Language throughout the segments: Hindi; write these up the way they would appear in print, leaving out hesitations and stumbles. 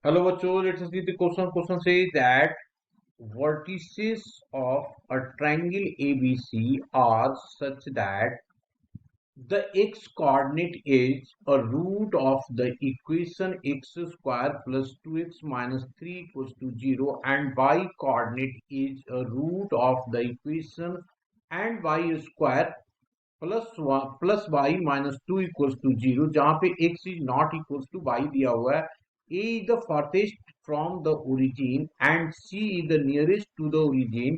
Hello, bachcho. Let's see the question. Question says that vertices of a triangle ABC are such that the x coordinate is a root of the equation x square plus 2x minus 3 equals to 0, and y coordinate is a root of the equation and y square plus 1 plus y minus 2 equals to 0, जहां पे x is not equals to y दिया हुआ है. A is the farthest from the origin and C is the nearest to the origin.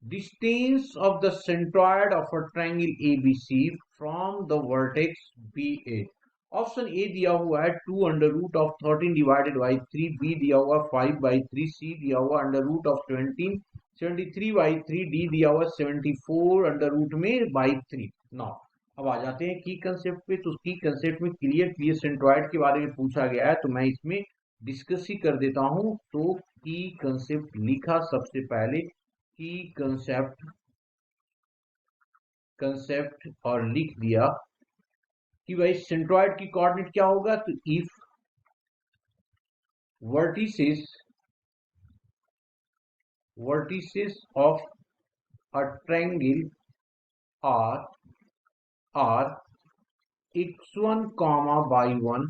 Distance of the centroid of a triangle ABC from the vertex B is. Option A दिया हुआ है 2 under root of 13 divided by 3, B दिया हुआ 5 बाई 3, सी दिया हुआ under root of 17 73 by 3, D दिया हुआ 74 अंडर रूट में बाई 3. नौ अब आ जाते हैं की कंसेप्ट पे. तो की कंसेप्ट में क्लियर सेंट्रॉइड के बारे में पूछा गया है, तो मैं इसमें डिस्कस ही कर देता हूं. तो की कंसेप्ट लिखा सबसे पहले, की कंसेप्ट और लिख दिया कि भाई सेंट्रॉइड की कोऑर्डिनेट क्या होगा. तो if vertices of a triangle are x1 comma y1,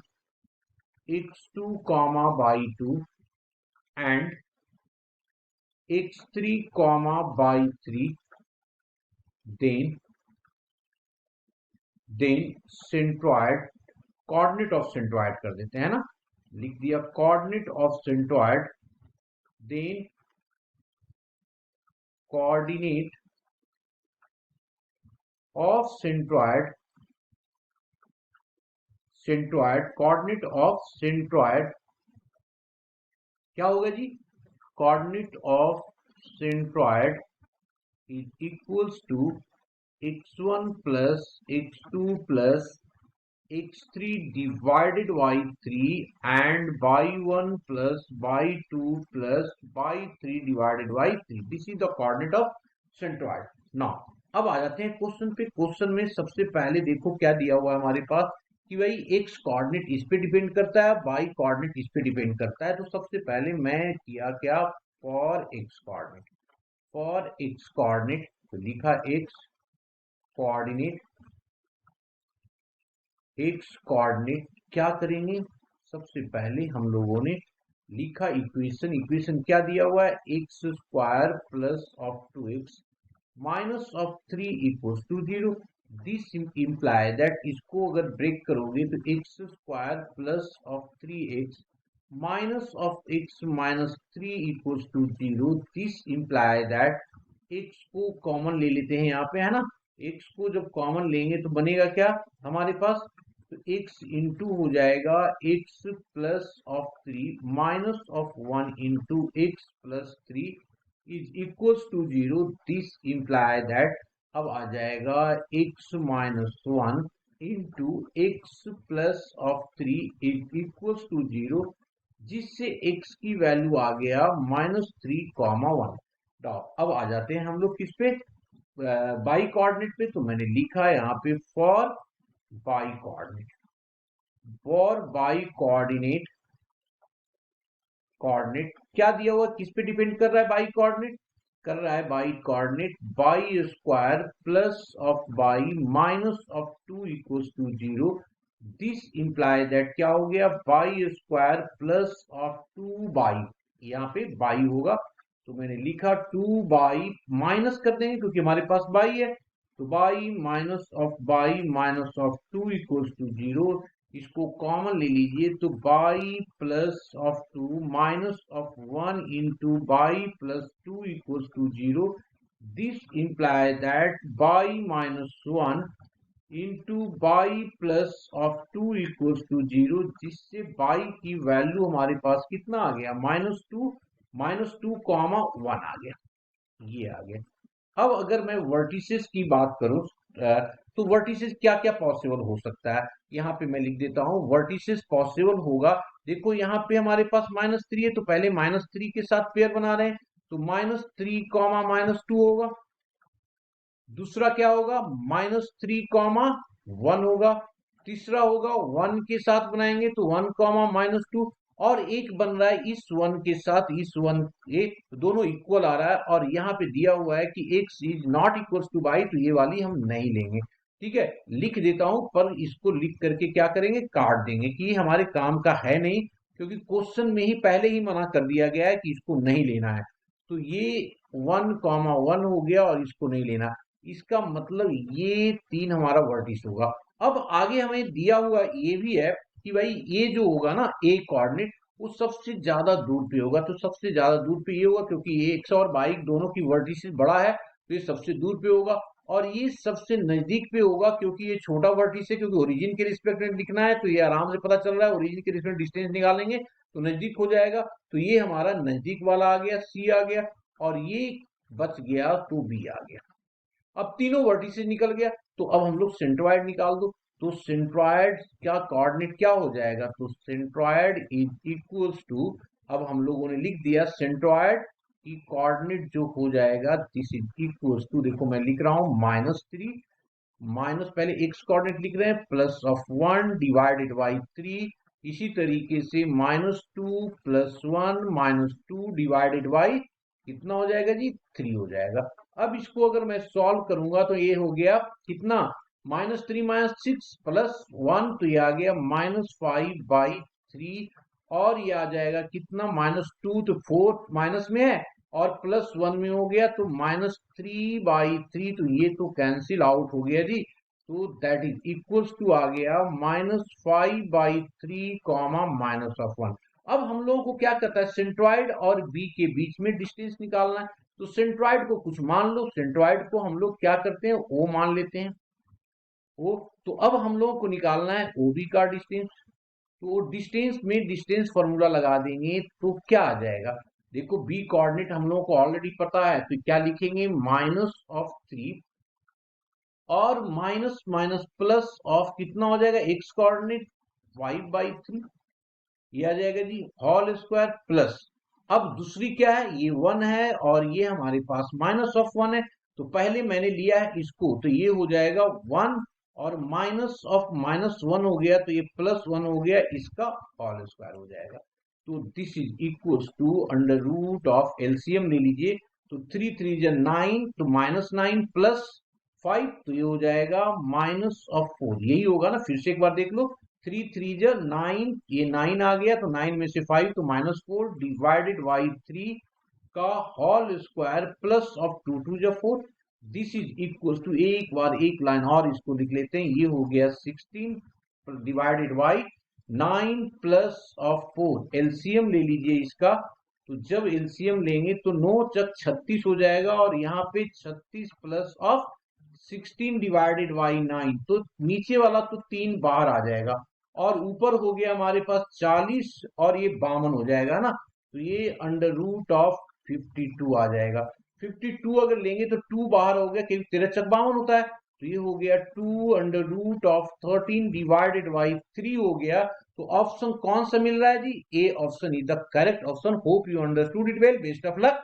x2 comma y2 and x3 comma y3, then centroid, coordinate of centroid कर देते हैं ना, लिख दिया coordinate of centroid, then coordinate of coordinate of centroid क्या होगा जी. Coordinate of centroid is equals to x1 plus x2 plus x3 divided by 3 and y1 plus y2 plus y3 divided by 3. This is the coordinate of centroid. Now अब आ जाते हैं क्वेश्चन पे. क्वेश्चन में सबसे पहले देखो क्या दिया हुआ है हमारे पास कि भाई x कोऑर्डिनेट इस पे डिपेंड करता है, y कोऑर्डिनेट इस पे डिपेंड करता है. तो सबसे पहले मैं किया क्या, फॉर x कोऑर्डिनेट तो लिखा x कोऑर्डिनेट क्या करेंगे. सबसे पहले हम लोगों ने लिखा इक्वेशन क्या दिया हुआ है, x square plus of 2x minus of 3 equals to 0. This imply that, इसको अगर ब्रेक करोगे तो x square plus of 3x minus of x minus 3 equals to 0. This imply that, x को कॉमन ले लेते हैं यहाँ पे, है ना. x को जब कॉमन लेंगे तो बनेगा क्या हमारे पास, तो x इंटू हो जाएगा x plus of 3 minus of 1 into x plus 3 is equals to 0. This imply that, अब आ जाएगा x minus 1 into x plus of 3 is equals to 0, जिससे x की वैल्यू आ गया -3, 1. अब आ जाते हैं हम लोग किस पे, बाई कोऑर्डिनेट पे. तो मैंने लिखा है यहाँ पे फॉर बाई कोऑर्डिनेट क्या दिया हुआ, किस पे डिपेंड कर रहा है, बाई कोऑर्डिनेट कर रहा है, y coordinate y square plus of y minus of 2 equals to 0. This imply that क्या हो गया, y square plus of 2 y, यहाँ पे बाई होगा तो मैंने लिखा 2 बाई, माइनस कर देंगे क्योंकि हमारे पास बाई है, तो y minus of 2 equals to 0. इसको कॉमन ले लीजिए तो y plus of 2 minus of 1 into y plus 2 equals to 0. This imply that y minus 1 into y plus of 2 equals to 0, जिससे बाई की वैल्यू हमारे पास कितना आ गया, -2 कॉमा 1 आ गया, ये आ गया. अब अगर मैं वर्टिसेस की बात करूं, तो वर्टिसेस क्या क्या पॉसिबल हो सकता है, यहाँ पे मैं लिख देता हूं. वर्टिसेस पॉसिबल होगा, देखो यहाँ पे हमारे पास -3 है तो पहले -3 के साथ पेयर बना रहे हैं, तो -3 कॉमा -2 होगा. दूसरा क्या होगा, -3 कॉमा 1 होगा. तीसरा होगा 1 के साथ बनाएंगे तो 1 कॉमा -2. और एक बन रहा है इस वन के साथ इस वन, एक दोनों इक्वल आ रहा है, और यहाँ पे दिया हुआ है कि x is not equals to y, तो ये वाली हम नहीं लेंगे। ठीक है, लिख देता हूं, पर इसको लिख करके क्या करेंगे, काट देंगे कि ये हमारे काम का है नहीं, क्योंकि क्वेश्चन में ही पहले ही मना कर दिया गया है कि इसको नहीं लेना है। तो ये 1,1 हो गया और इसको नहीं लेना, इसका मतलब ये 3 हमारा वर्टिस होगा। अब आगे हमें दिया हुआ ये भी है कि भाई ये जो होगा ना ए कोऑर्डिनेट, वो सबसे ज्यादा दूर पे होगा, तो सबसे ज्यादा दूर पे ये होगा क्योंकि ये एक्स और वाई दोनों की वर्टिसेस बड़ा है, तो ये सबसे दूर पे होगा। और ये सबसे नजदीक पे होगा क्योंकि ये छोटा वर्टिस है, क्योंकि ओरिजिन के रिस्पेक्ट में लिखना है, तो ये आराम से पता चल रहा है, ओरिजिन के रिस्पेक्ट डिस्टेंस निकालेंगे तो नजदीक हो जाएगा। तो ये हमारा नजदीक वाला आ गया, सी आ गया, और ये बच गया तो बी आ गया। अब तीनों वर्टिसेस निकल गया, तो अब हम लोग सेंट्रॉइड निकाल दो। तो सेंट्रॉइड का कोऑर्डिनेट क्या हो जाएगा, तो सेंट्रॉइड इज इक्वल्स टू, अब हम लोगों ने लिख दिया सेंट्रॉइड की कोऑर्डिनेट जो हो जाएगा, दिस इज इक्वल्स टू, देखो मैं लिख रहा हूं -3, माइनस पहले एक्स कोऑर्डिनेट लिख रहे हैं, प्लस ऑफ 1 डिवाइडेड बाई 3, इसी तरीके से -2 + 1 -2 डिवाइडेड बाई कितना हो जाएगा जी, 3 हो जाएगा। अब इसको अगर मैं सॉल्व करूंगा तो ये हो गया कितना, -3 - 6 + 1, तो ये आ गया -5/3, और ये आ जाएगा कितना, -2, तो 4 माइनस में है और +1 में हो गया, तो -3/3, तो ये तो कैंसिल आउट हो गया जी। तो दैट इज इक्वल्स टू आ गया -5/3 -1। अब हम लोगों को क्या करता है, सेंट्रॉइड और बी के बीच में डिस्टेंस निकालना है। तो सेंट्रॉइड को कुछ मान लो, सेंट्रॉइड को हम लोग क्या करते हैं, ओ मान लेते हैं, ओ। तो अब हम लोगों को निकालना है ओबी का डिस्टेंस। तो डिस्टेंस में डिस्टेंस फॉर्मूला लगा देंगे तो क्या आ जाएगा, देखो बी कोऑर्डिनेट हम लोगों को ऑलरेडी पता है, तो क्या लिखेंगे, -3, और माइनस माइनस प्लस ऑफ कितना हो जाएगा, एक्स कोऑर्डिनेट 5/3, ये आ जाएगा जी होल स्क्वायर प्लस। अब दूसरी क्या है, ये 1 है और ये हमारे पास -1 है, तो पहले मैंने लिया है इसको, तो ये हो जाएगा 1, और -1 हो गया, तो ये +1 हो गया, इसका होल स्क्वायर हो जाएगा। तो this is equals to under root of, LCM ले लीजिए, तो 3 3 जा 9, तो -9 + 5, तो ये हो जाएगा -4, यही होगा ना, फिर से एक बार देख लो, 3 3 जा 9, ये 9 आ गया, तो 9 में से 5 तो -4 डिवाइडेड बाई 3 का होल स्क्वायर प्लस ऑफ 2 2 जा 4, दिस इज इक्वल टू, एक बार एक लाइन और इसको लिख लेते हैं, ये हो गया 16 divided by 9 plus of 4, LCM ले लीजिए इसका, तो जब एलसीएम लेंगे तो 9 चक 36 हो जाएगा, और यहाँ पे 36 प्लस ऑफ 16 डिवाइडेड बाई 9, तो नीचे वाला तो 3 बाहर आ जाएगा, और ऊपर हो गया हमारे पास 40, और ये 52 हो जाएगा ना, तो ये अंडर रूट ऑफ 52 आ जाएगा। 52 अगर लेंगे तो 2 बाहर हो गया, क्योंकि 13 चक 52 होता है, तो ये हो गया 2 under root of 13 divided by 3 हो गया। तो ऑप्शन कौन सा मिल रहा है जी, A option is the correct option. Hope you understood it well, best of luck.